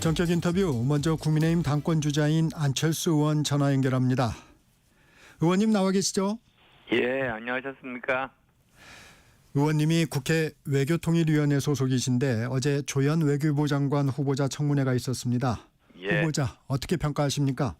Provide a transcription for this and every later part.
전격 인터뷰 먼저 국민의힘 당권 주자인 안철수 의원 전화 연결합니다. 의원님 나와 계시죠? 예, 안녕하셨습니까? 의원님이 국회 외교통일위원회 소속이신데 어제 조현 외교부 장관 후보자 청문회가 있었습니다. 예. 후보자 어떻게 평가하십니까?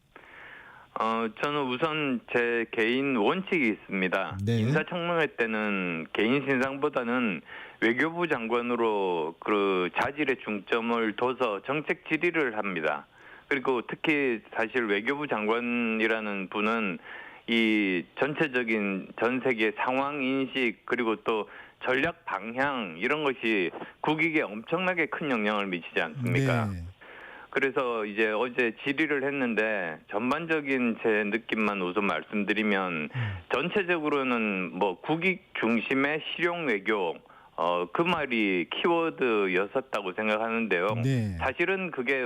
저는 우선 제 개인 원칙이 있습니다. 네. 인사청문회 때는 개인 신상보다는 외교부 장관으로 그 자질에 중점을 둬서 정책 질의를 합니다. 그리고 특히 사실 외교부 장관이라는 분은 이 전체적인 전 세계 상황 인식 그리고 또 전략 방향 이런 것이 국익에 엄청나게 큰 영향을 미치지 않습니까? 네. 그래서 이제 어제 질의를 했는데 전반적인 제 느낌만 우선 말씀드리면 전체적으로는 뭐 국익 중심의 실용 외교 그 말이 키워드였었다고 생각하는데요. 네. 사실은 그게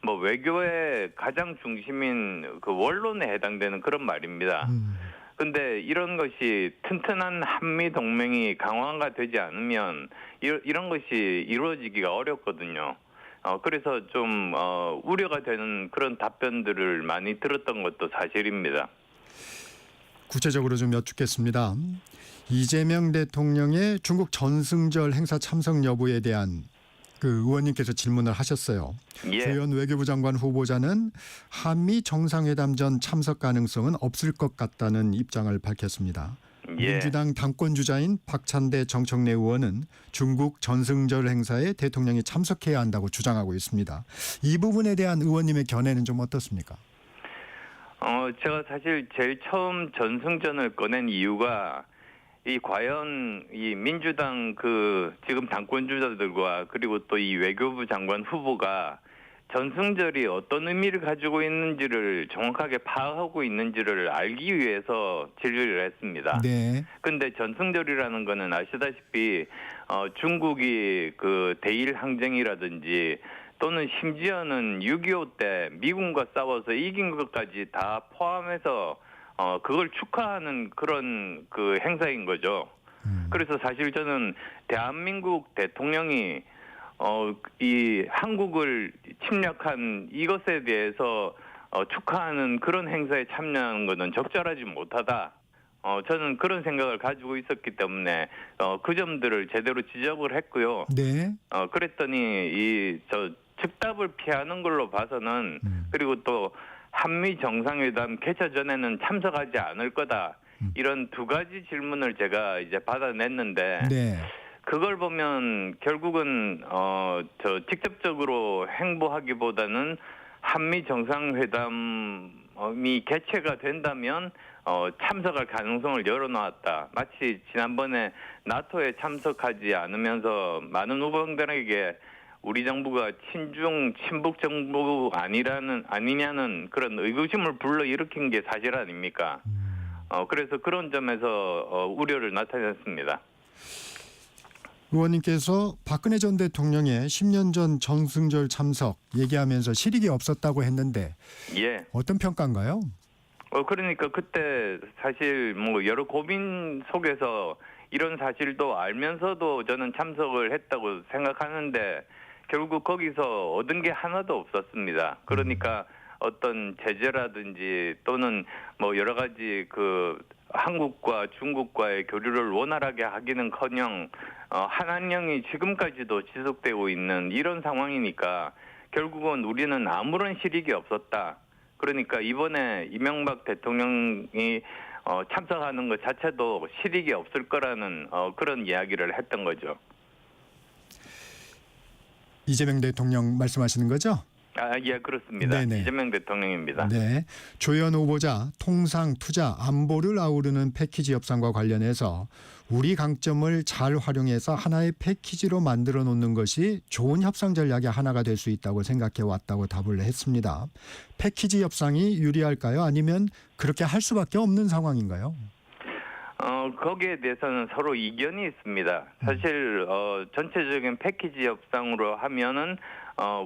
뭐 외교의 가장 중심인 그 원론에 해당되는 그런 말입니다. 근데 이런 것이 튼튼한 한미 동맹이 강화가 되지 않으면 이런 것이 이루어지기가 어렵거든요. 그래서 좀 우려가 되는 그런 답변들을 많이 들었던 것도 사실입니다. 구체적으로 좀 여쭙겠습니다. 이재명 대통령의 중국 전승절 행사 참석 여부에 대한 그 의원님께서 질문을 하셨어요. 예. 조현 외교부 장관 후보자는 한미 정상회담 전 참석 가능성은 없을 것 같다는 입장을 밝혔습니다. 예. 민주당 당권 주자인 박찬대 정청래 의원은 중국 전승절 행사에 대통령이 참석해야 한다고 주장하고 있습니다. 이 부분에 대한 의원님의 견해는 좀 어떻습니까? 제가 사실 제일 처음 전승전을 꺼낸 이유가 과연 이 민주당 그 지금 당권 주자들과 그리고 또 이 외교부 장관 후보가 전승절이 어떤 의미를 가지고 있는지를 정확하게 파악하고 있는지를 알기 위해서 질의를 했습니다. 네. 근데 전승절이라는 거는 아시다시피 중국이 그 대일 항쟁이라든지 또는 심지어는 6.25 때 미군과 싸워서 이긴 것까지 다 포함해서 그걸 축하하는 그런 그 행사인 거죠. 그래서 사실 저는 대한민국 대통령이 이 한국을 침략한 이것에 대해서 축하하는 그런 행사에 참여하는 것은 적절하지 못하다. 저는 그런 생각을 가지고 있었기 때문에 그 점들을 제대로 지적을 했고요. 네. 그랬더니 저 즉답을 피하는 걸로 봐서는 그리고 또 한미 정상회담 개최 전에는 참석하지 않을 거다. 이런 두 가지 질문을 제가 이제 받아냈는데 네. 그걸 보면 결국은 저 직접적으로 행보하기보다는 한미 정상회담이 개최가 된다면 참석할 가능성을 열어놓았다. 마치 지난번에 나토에 참석하지 않으면서 많은 후보들에게 우리 정부가 친북 정부 아니냐는 그런 의구심을 불러일으킨 게 사실 아닙니까? 그래서 그런 점에서 우려를 나타냈습니다. 의원님께서 박근혜 전 대통령의 10년 전 전승절 참석 얘기하면서 실익이 없었다고 했는데 예. 어떤 평가인가요? 그러니까 그때 사실 뭐 여러 고민 속에서 이런 사실도 알면서도 저는 참석을 했다고 생각하는데 결국 거기서 얻은 게 하나도 없었습니다. 그러니까 어떤 제재라든지 또는 뭐 여러 가지 그 한국과 중국과의 교류를 원활하게 하기는커녕 한한령이 지금까지도 지속되고 있는 이런 상황이니까 결국은 우리는 아무런 실익이 없었다. 그러니까 이번에 이명박 대통령이 참석하는 것 자체도 실익이 없을 거라는 그런 이야기를 했던 거죠. 이재명 대통령 말씀하시는 거죠? 예, 그렇습니다. 네네. 이재명 대통령입니다. 네. 조현 후보자 통상, 투자, 안보를 아우르는 패키지 협상과 관련해서 우리 강점을 잘 활용해서 하나의 패키지로 만들어 놓는 것이 좋은 협상 전략의 하나가 될 수 있다고 생각해 왔다고 답을 했습니다. 패키지 협상이 유리할까요? 아니면 그렇게 할 수밖에 없는 상황인가요? 거기에 대해서는 서로 이견이 있습니다. 사실 전체적인 패키지 협상으로 하면은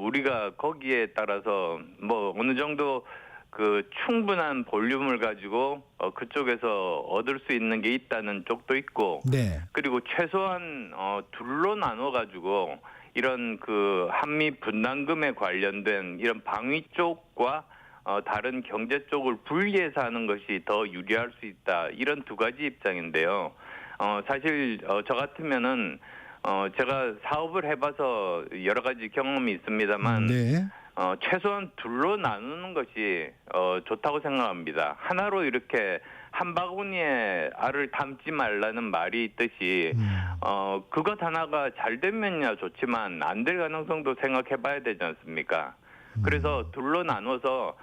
우리가 거기에 따라서 뭐 어느 정도 그 충분한 볼륨을 가지고 그쪽에서 얻을 수 있는 게 있다는 쪽도 있고, 네. 그리고 최소한 둘로 나눠 가지고 이런 그 한미 분담금에 관련된 이런 방위 쪽과 다른 경제 쪽을 분리해서 하는 것이 더 유리할 수 있다. 이런 두 가지 입장인데요. 사실 저 같으면은 제가 사업을 해봐서 여러 가지 경험이 있습니다만 네. 최소한 둘로 나누는 것이 좋다고 생각합니다. 하나로 이렇게 한 바구니에 알을 담지 말라는 말이 있듯이 그것 하나가 잘 되면야 좋지만 안 될 가능성도 생각해봐야 되지 않습니까? 그래서 둘로 나눠서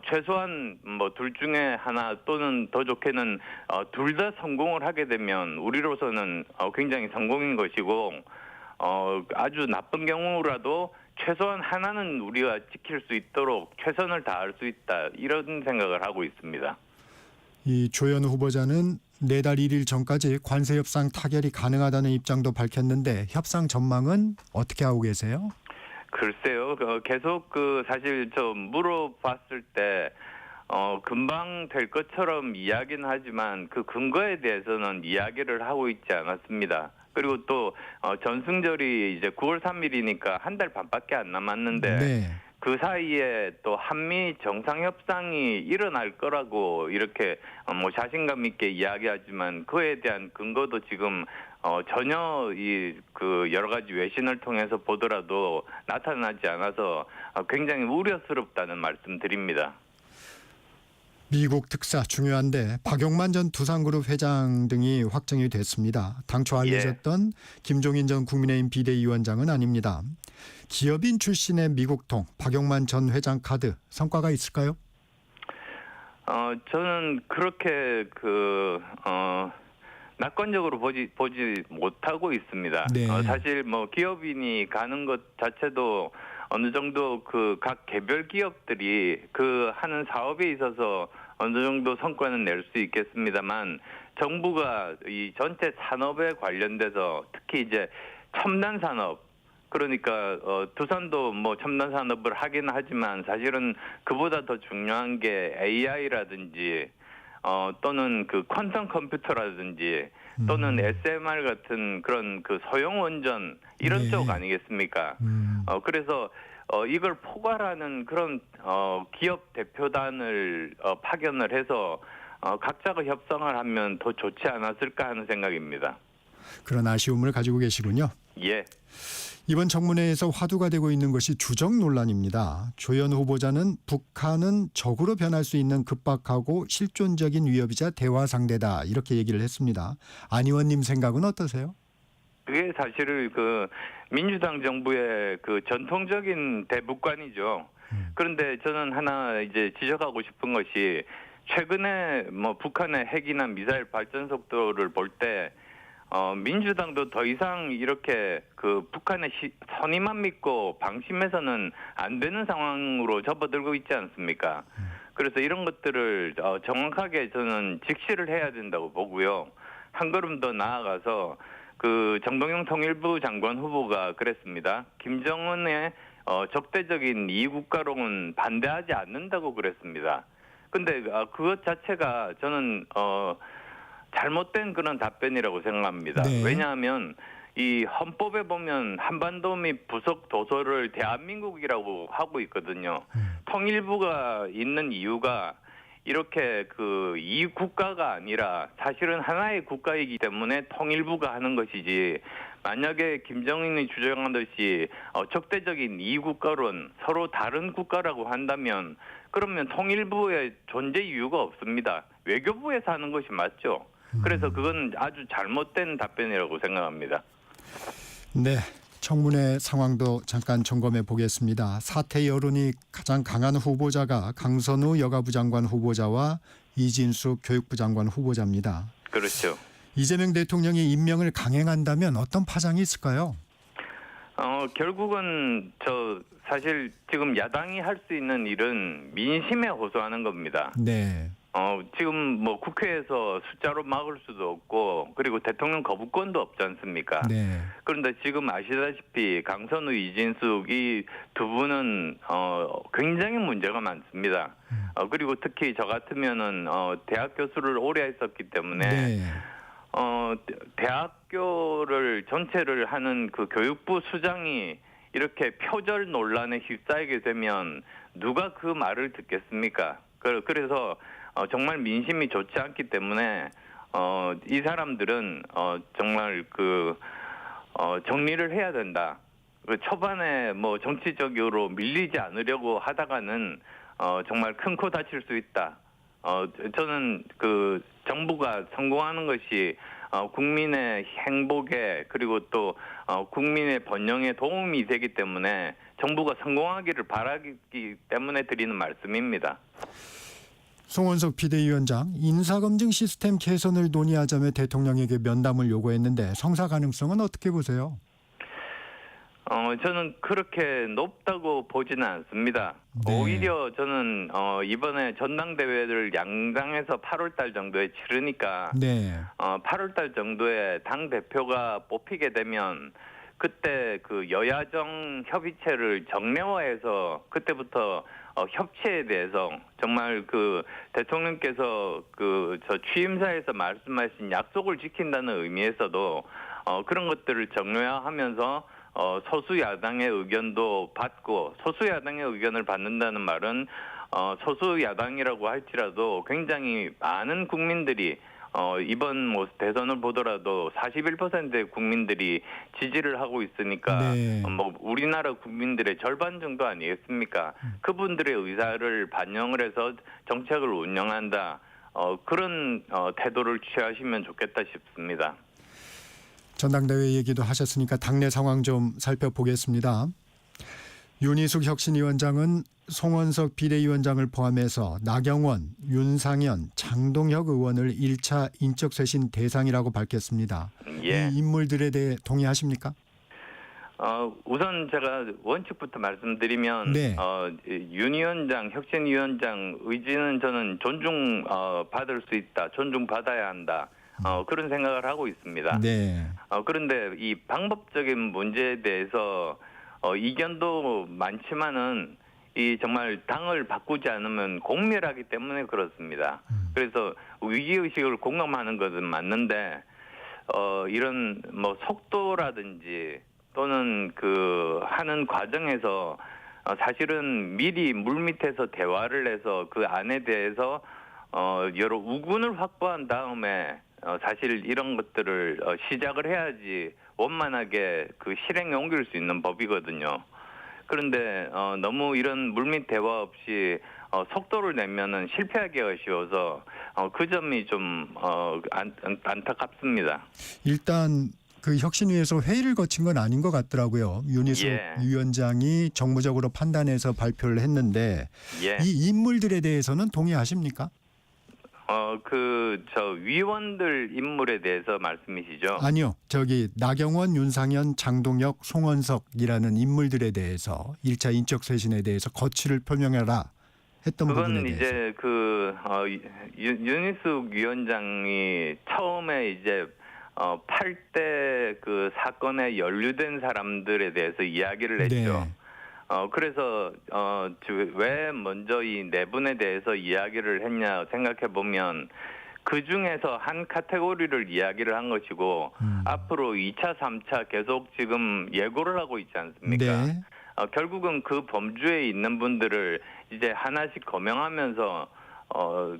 최소한 뭐 둘 중에 하나 또는 더 좋게는 둘 다 성공을 하게 되면 우리로서는 굉장히 성공인 것이고 아주 나쁜 경우라도 최소한 하나는 우리가 지킬 수 있도록 최선을 다할 수 있다 이런 생각을 하고 있습니다. 이 조현 후보자는 내달 1일 전까지 관세 협상 타결이 가능하다는 입장도 밝혔는데 협상 전망은 어떻게 하고 계세요? 글쎄요, 계속 사실 좀 물어봤을 때 금방 될 것처럼 이야기는 하지만 그 근거에 대해서는 이야기를 하고 있지 않았습니다. 그리고 또 전승절이 이제 9월 3일이니까 한 달 반밖에 안 남았는데 네. 그 사이에 또 한미 정상협상이 일어날 거라고 이렇게 뭐 자신감 있게 이야기하지만 그에 대한 근거도 지금 전혀 여러 가지 외신을 통해서 보더라도 나타나지 않아서 굉장히 우려스럽다는 말씀드립니다. 미국 특사 중요한데 박용만 전 두산그룹 회장 등이 확정이 됐습니다. 당초 알려졌던 김종인 전 국민의힘 비대위원장은 아닙니다. 기업인 출신의 미국통 박용만 전 회장 카드 성과가 있을까요? 저는 그렇게 낙관적으로 보지 못하고 있습니다. 네. 사실 뭐 기업인이 가는 것 자체도 어느 정도 각 개별 기업들이 하는 사업에 있어서 어느 정도 성과는 낼 수 있겠습니다만 정부가 이 전체 산업에 관련돼서 특히 이제 첨단 산업 그러니까 두산도 뭐 첨단 산업을 하긴 하지만 사실은 그보다 더 중요한 게 AI라든지 또는 퀀텀 컴퓨터라든지 또는 SMR 같은 그런 소형 원전 이런 네. 쪽 아니겠습니까? 그래서 이걸 포괄하는 그런 기업 대표단을 파견을 해서 각자가 협상을 하면 더 좋지 않았을까 하는 생각입니다. 그런 아쉬움을 가지고 계시군요. 예. 이번 청문회에서 화두가 되고 있는 것이 주적 논란입니다. 조현 후보자는 북한은 적으로 변할 수 있는 급박하고 실존적인 위협이자 대화 상대다 이렇게 얘기를 했습니다. 안 의원님 생각은 어떠세요? 그게 사실은 민주당 정부의 전통적인 대북관이죠. 그런데 저는 하나 이제 지적하고 싶은 것이 최근에 뭐 북한의 핵이나 미사일 발전 속도를 볼 때 민주당도 더 이상 이렇게 북한의 선의만 믿고 방심해서는 안 되는 상황으로 접어들고 있지 않습니까? 그래서 이런 것들을 정확하게 저는 직시를 해야 된다고 보고요. 한 걸음 더 나아가서 정동영 통일부 장관 후보가 그랬습니다. 김정은의 적대적인 이국가론은 반대하지 않는다고 그랬습니다. 근데 그것 자체가 저는 잘못된 그런 답변이라고 생각합니다. 네. 왜냐하면 이 헌법에 보면 한반도 및 부속 도서를 대한민국이라고 하고 있거든요. 통일부가 있는 이유가 이렇게 이 국가가 아니라 사실은 하나의 국가이기 때문에 통일부가 하는 것이지 만약에 김정은이 주장하듯이 적대적인 이국가론 서로 다른 국가라고 한다면 그러면 통일부의 존재 이유가 없습니다. 외교부에서 하는 것이 맞죠. 그래서 그건 아주 잘못된 답변이라고 생각합니다. 네, 청문회 상황도 잠깐 점검해 보겠습니다. 사퇴 여론이 가장 강한 후보자가 강선우 여가부 장관 후보자와 이진수 교육부 장관 후보자입니다. 그렇죠. 이재명 대통령이 임명을 강행한다면 어떤 파장이 있을까요? 결국은 사실 지금 야당이 할 수 있는 일은 민심에 호소하는 겁니다. 네. 지금 뭐 국회에서 숫자로 막을 수도 없고 그리고 대통령 거부권도 없지 않습니까? 네. 그런데 지금 아시다시피 강선우, 이진숙 이 두 분은 굉장히 문제가 많습니다. 그리고 특히 저 같으면은 대학 교수를 오래 했었기 때문에 네. 대학교를 전체를 하는 그 교육부 수장이 이렇게 표절 논란에 휩싸이게 되면 누가 그 말을 듣겠습니까? 그래서 정말 민심이 좋지 않기 때문에 이 사람들은 정말 정리를 해야 된다. 초반에 뭐 정치적으로 밀리지 않으려고 하다가는 정말 큰 코 다칠 수 있다. 저는 정부가 성공하는 것이 국민의 행복에 그리고 또 국민의 번영에 도움이 되기 때문에 정부가 성공하기를 바라기 때문에 드리는 말씀입니다. 송원석 비대위원장, 인사검증 시스템 개선을 논의하자며 대통령에게 면담을 요구했는데 성사 가능성은 어떻게 보세요? 저는 그렇게 높다고 보지는 않습니다. 네. 오히려 저는 이번에 전당대회를 양당에서 8월달 정도에 치르니까 네. 8월달 정도에 당 대표가 뽑히게 되면 그때 여야정 협의체를 정례화해서 그때부터 협치에 대해서 정말 대통령께서 저 취임사에서 말씀하신 약속을 지킨다는 의미에서도 그런 것들을 정례화하면서 소수 야당의 의견도 받고, 소수 야당의 의견을 받는다는 말은 소수 야당이라고 할지라도 굉장히 많은 국민들이 이번 대선을 보더라도 41%의 국민들이 지지를 하고 있으니까 네. 우리나라 국민들의 절반 정도 아니겠습니까? 그분들의 의사를 반영을 해서 정책을 운영한다. 그런 태도를 취하시면 좋겠다 싶습니다. 전당대회 얘기도 하셨으니까 당내 상황 좀 살펴보겠습니다. 윤희숙 혁신위원장은 송원석 비대위원장을 포함해서 나경원, 윤상현, 장동혁 의원을 1차 인적쇄신 대상이라고 밝혔습니다. 예. 이 인물들에 대해 동의하십니까? 우선 제가 원칙부터 말씀드리면 네. 윤 위원장, 혁신위원장 의지는 저는 존중받을 수 있다. 존중받아야 한다. 그런 생각을 하고 있습니다. 네. 그런데 이 방법적인 문제에 대해서 이견도 많지만은 이 정말 당을 바꾸지 않으면 공멸하기 때문에 그렇습니다. 그래서 위기의식을 공감하는 것은 맞는데 이런 속도라든지 또는 하는 과정에서 사실은 미리 물밑에서 대화를 해서 그 안에 대해서 여러 우군을 확보한 다음에 사실 이런 것들을 시작을 해야지 원만하게 실행에 옮길 수 있는 법이거든요. 그런데 너무 이런 물밑 대화 없이 속도를 내면은 실패하기가 쉬워서 그 점이 좀 안타깝습니다. 일단 혁신위에서 회의를 거친 건 아닌 것 같더라고요. 윤희숙 예. 위원장이 정무적으로 판단해서 발표를 했는데 예. 이 인물들에 대해서는 동의하십니까? 위원들 인물에 대해서 말씀이시죠? 아니요. 나경원, 윤상현, 장동혁, 송원석이라는 인물들에 대해서 1차 인적쇄신에 대해서 거취를 표명해라 했던 부분에 그건 대해서. 이제 윤희숙 위원장이 처음에 이제 8대 사건에 연루된 사람들에 대해서 이야기를 했죠. 네. 그래서 왜 먼저 이 네 분에 대해서 이야기를 했냐 생각해 보면 그 중에서 한 카테고리를 이야기를 한 것이고 앞으로 2차, 3차 계속 지금 예고를 하고 있지 않습니까? 네. 결국은 그 범주에 있는 분들을 이제 하나씩 거명하면서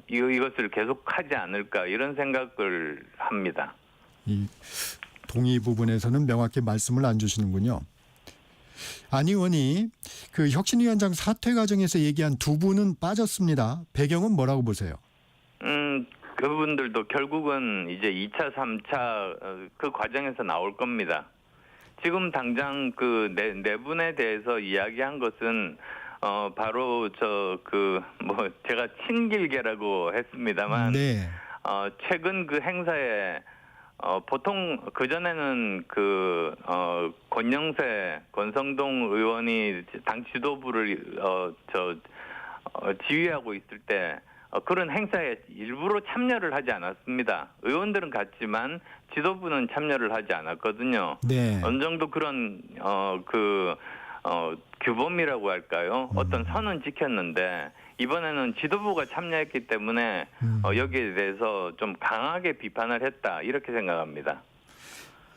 이것을 계속하지 않을까 이런 생각을 합니다. 이 동의 부분에서는 명확히 말씀을 안 주시는군요. 안 의원이 혁신위원장 사퇴 과정에서 얘기한 두 분은 빠졌습니다. 배경은 뭐라고 보세요? 그분들도 결국은 이제 2차, 3차 그 과정에서 나올 겁니다. 지금 당장 네 분에 대해서 이야기한 것은 바로 제가 친길계라고 했습니다만 네. 최근 그 행사에 보통 그전에는 권성동 의원이 당 지도부를 지휘하고 있을 때 그런 행사에 일부러 참여를 하지 않았습니다. 의원들은 갔지만 지도부는 참여를 하지 않았거든요. 네. 어느 정도 그런 규범이라고 할까요? 어떤 선은 지켰는데 이번에는 지도부가 참여했기 때문에 여기에 대해서 좀 강하게 비판을 했다 이렇게 생각합니다.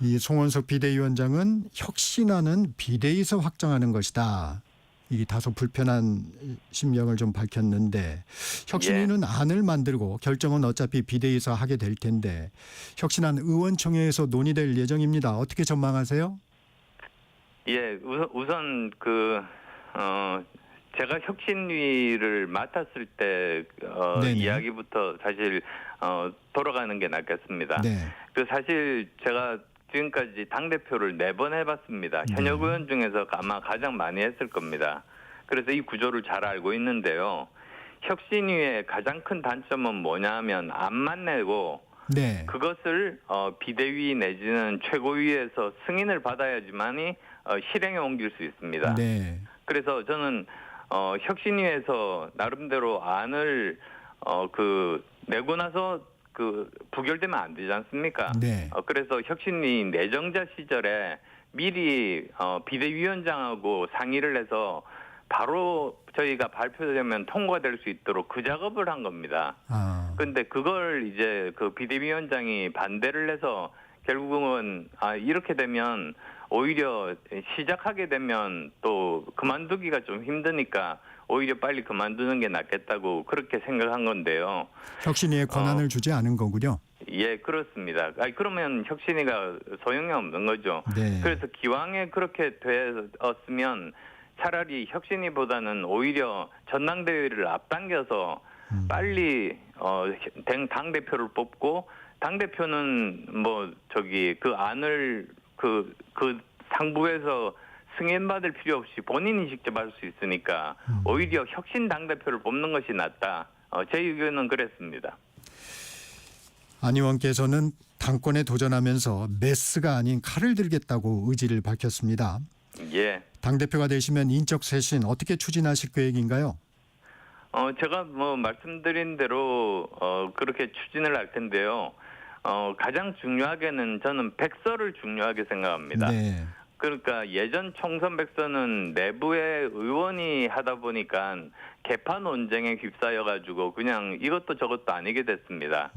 이 송원석 비대위원장은 혁신안은 비대위에서 확정하는 것이다. 이게 다소 불편한 심경을 좀 밝혔는데 혁신위는 안을 만들고 결정은 어차피 비대위에서 하게 될 텐데 혁신안 의원총회에서 논의될 예정입니다. 어떻게 전망하세요? 예, 우선 제가 혁신위를 맡았을 때 네네. 이야기부터 사실 돌아가는 게 낫겠습니다. 네. 그 사실 제가 지금까지 당대표를 4번 해봤습니다. 현역 의원 중에서 아마 가장 많이 했을 겁니다. 그래서 이 구조를 잘 알고 있는데요. 혁신위의 가장 큰 단점은 뭐냐면 안만 내고 네. 그것을 비대위 내지는 최고위에서 승인을 받아야지만이 실행에 옮길 수 있습니다. 네. 그래서 저는 혁신위에서 나름대로 안을 내고 나서 부결되면 안 되지 않습니까? 네. 그래서 혁신위 내정자 시절에 미리 비대위원장하고 상의를 해서 바로 저희가 발표되면 통과될 수 있도록 그 작업을 한 겁니다. 근데 그걸 이제 그 비대위원장이 반대를 해서 결국은 이렇게 되면 오히려 시작하게 되면 또 그만두기가 좀 힘드니까 오히려 빨리 그만두는 게 낫겠다고 그렇게 생각한 건데요. 혁신위에 권한을 주지 않은 거군요. 예, 그렇습니다. 그러면 혁신위가 소용이 없는 거죠. 네. 그래서 기왕에 그렇게 되었으면 차라리 혁신위보다는 오히려 전당대회를 앞당겨서 빨리 당대표를 뽑고 당대표는 그 안을 그 상부에서 승인받을 필요 없이 본인이 직접 할 수 있으니까 오히려 혁신 당대표를 뽑는 것이 낫다. 제 의견은 그랬습니다. 안 의원께서는 당권에 도전하면서 메스가 아닌 칼을 들겠다고 의지를 밝혔습니다. 예. 당대표가 되시면 인적 쇄신 어떻게 추진하실 계획인가요? 제가 말씀드린 대로 그렇게 추진을 할 텐데요. 가장 중요하게는 저는 백서를 중요하게 생각합니다. 네. 그러니까 예전 총선 백서는 내부의 의원이 하다 보니까 개파 논쟁에 휩싸여 가지고 그냥 이것도 저것도 아니게 됐습니다.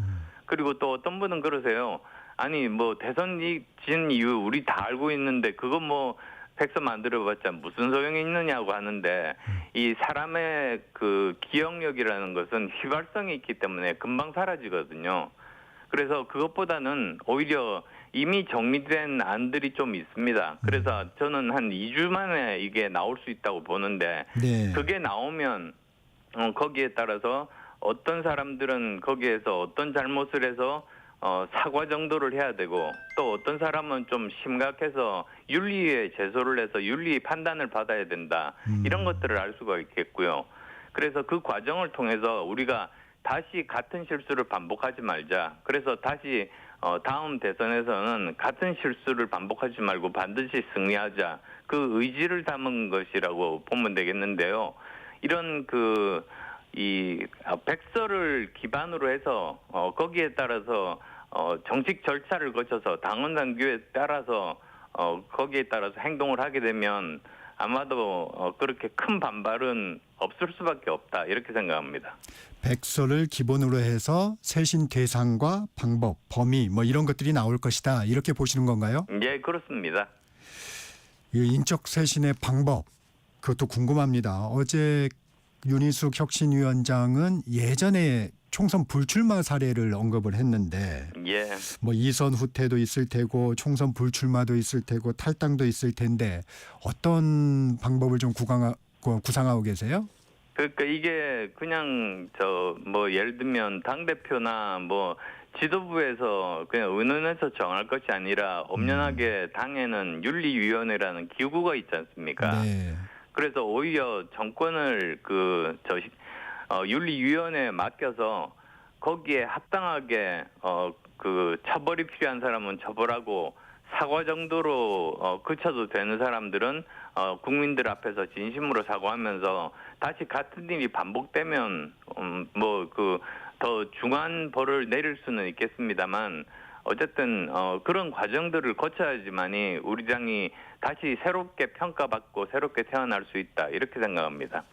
그리고 또 어떤 분은 그러세요. 아니 대선 진 이유 우리 다 알고 있는데 그거 백서 만들어봤자 무슨 소용이 있느냐고 하는데 이 사람의 그 기억력이라는 것은 휘발성이 있기 때문에 금방 사라지거든요. 그래서 그것보다는 오히려 이미 정리된 안들이 좀 있습니다. 그래서 저는 한 2주 만에 이게 나올 수 있다고 보는데 네. 그게 나오면 거기에 따라서 어떤 사람들은 거기에서 어떤 잘못을 해서 사과 정도를 해야 되고 또 어떤 사람은 좀 심각해서 윤리위에 제소를 해서 윤리 판단을 받아야 된다. 이런 것들을 알 수가 있겠고요. 그래서 그 과정을 통해서 우리가 다시 같은 실수를 반복하지 말자. 그래서 다시 다음 대선에서는 같은 실수를 반복하지 말고 반드시 승리하자. 그 의지를 담은 것이라고 보면 되겠는데요. 이런 이 백서를 기반으로 해서 거기에 따라서 정식 절차를 거쳐서 당원 당규에 따라서 거기에 따라서 행동을 하게 되면 아마도 그렇게 큰 반발은 없을 수밖에 없다 이렇게 생각합니다. 백서를 기본으로 해서 쇄신 대상과 방법, 범위 이런 것들이 나올 것이다 이렇게 보시는 건가요? 예, 그렇습니다. 이 인적 쇄신의 방법 그것도 궁금합니다. 어제 윤희숙 혁신위원장은 예전에 총선 불출마 사례를 언급을 했는데 예. 이선 후퇴도 있을 테고 총선 불출마도 있을 테고 탈당도 있을 텐데 어떤 방법을 좀 구상하고 계세요? 그러니까 이게 그냥 예를 들면 당대표나 지도부에서 그냥 의논해서 정할 것이 아니라 엄연하게 당에는 윤리위원회라는 기구가 있지 않습니까? 네. 그래서 오히려 정권을 윤리위원회에 맡겨서 거기에 합당하게 처벌이 필요한 사람은 처벌하고 사과 정도로 그쳐도 되는 사람들은 국민들 앞에서 진심으로 사과하면서 다시 같은 일이 반복되면 더 중한 벌을 내릴 수는 있겠습니다만 어쨌든 그런 과정들을 거쳐야지만이 우리 당이 다시 새롭게 평가받고 새롭게 태어날 수 있다 이렇게 생각합니다.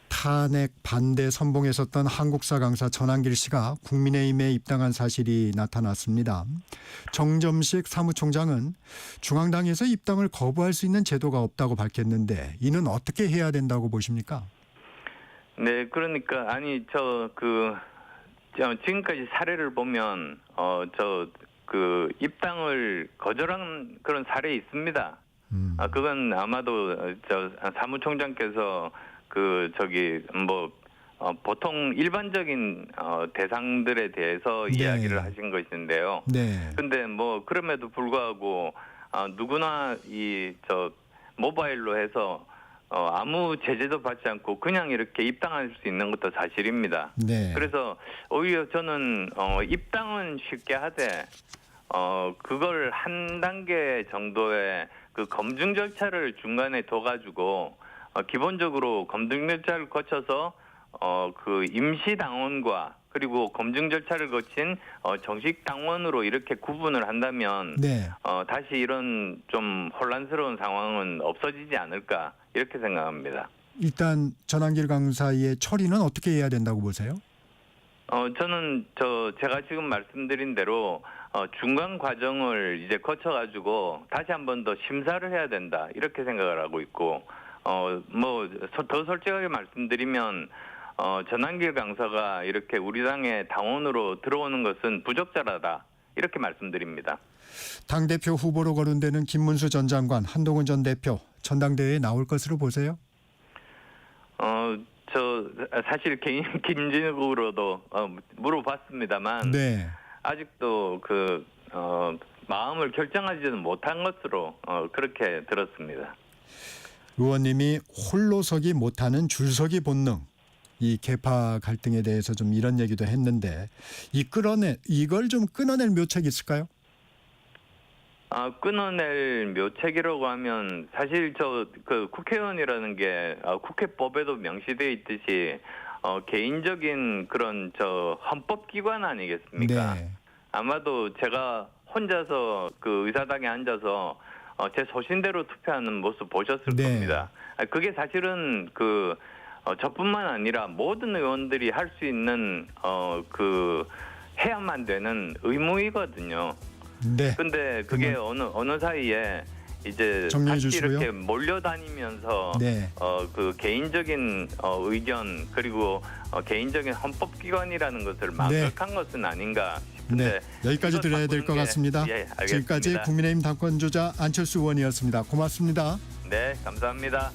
탄핵 반대 선봉했었던 한국사 강사 전한길 씨가 국민의힘에 입당한 사실이 나타났습니다. 정점식 사무총장은 중앙당에서 입당을 거부할 수 있는 제도가 없다고 밝혔는데 이는 어떻게 해야 된다고 보십니까? 네, 그러니까 아니 지금까지 사례를 보면 입당을 거절한 그런 사례 있습니다. 그건 아마도 사무총장께서 보통 일반적인 대상들에 대해서 네. 이야기를 하신 것인데요. 네. 근데 그럼에도 불구하고 누구나 모바일로 해서 아무 제재도 받지 않고 그냥 이렇게 입당할 수 있는 것도 사실입니다. 네. 그래서 오히려 저는 입당은 쉽게 하되 그걸 한 단계 정도의 그 검증 절차를 중간에 둬가지고 기본적으로 검증 절차를 거쳐서 그 임시 당원과 그리고 검증 절차를 거친 정식 당원으로 이렇게 구분을 한다면 네. 다시 이런 좀 혼란스러운 상황은 없어지지 않을까 이렇게 생각합니다. 일단 전한길 강사의 처리는 어떻게 해야 된다고 보세요? 저는 제가 지금 말씀드린 대로 중간 과정을 이제 거쳐가지고 다시 한 번 더 심사를 해야 된다 이렇게 생각을 하고 있고 더 솔직하게 말씀드리면 전한길 강사가 이렇게 우리 당의 당원으로 들어오는 것은 부적절하다 이렇게 말씀드립니다. 당대표 후보로 거론되는 김문수 전 장관, 한동훈 전 대표 전당대회에 나올 것으로 보세요? 사실 개인적으로도 물어봤습니다만 네. 아직도 마음을 결정하지는 못한 것으로 그렇게 들었습니다. 의원님이 홀로서기 못하는 줄서기 본능, 이 계파 갈등에 대해서 좀 이런 얘기도 했는데 이걸 좀 끊어낼 묘책이 있을까요? 끊어낼 묘책이라고 하면 사실 국회의원이라는 게 국회법에도 명시되어 있듯이 개인적인 그런 헌법기관 아니겠습니까? 네. 아마도 제가 혼자서 의사당에 앉아서 제 소신대로 투표하는 모습 보셨을 네. 겁니다. 그게 사실은 저뿐만 아니라 모든 의원들이 할 수 있는 해야만 되는 의무이거든요. 네. 근데 그게 어느 사이에 이제 정리해 같이 주시고요. 이렇게 몰려다니면서 네. 개인적인 의견 그리고 개인적인 헌법기관이라는 것을 망각한 것은 아닌가 싶은데 네. 여기까지 들어야 될 것 같습니다. 예, 알겠습니다. 지금까지 국민의힘 당권주자 안철수 의원이었습니다. 고맙습니다. 네, 감사합니다.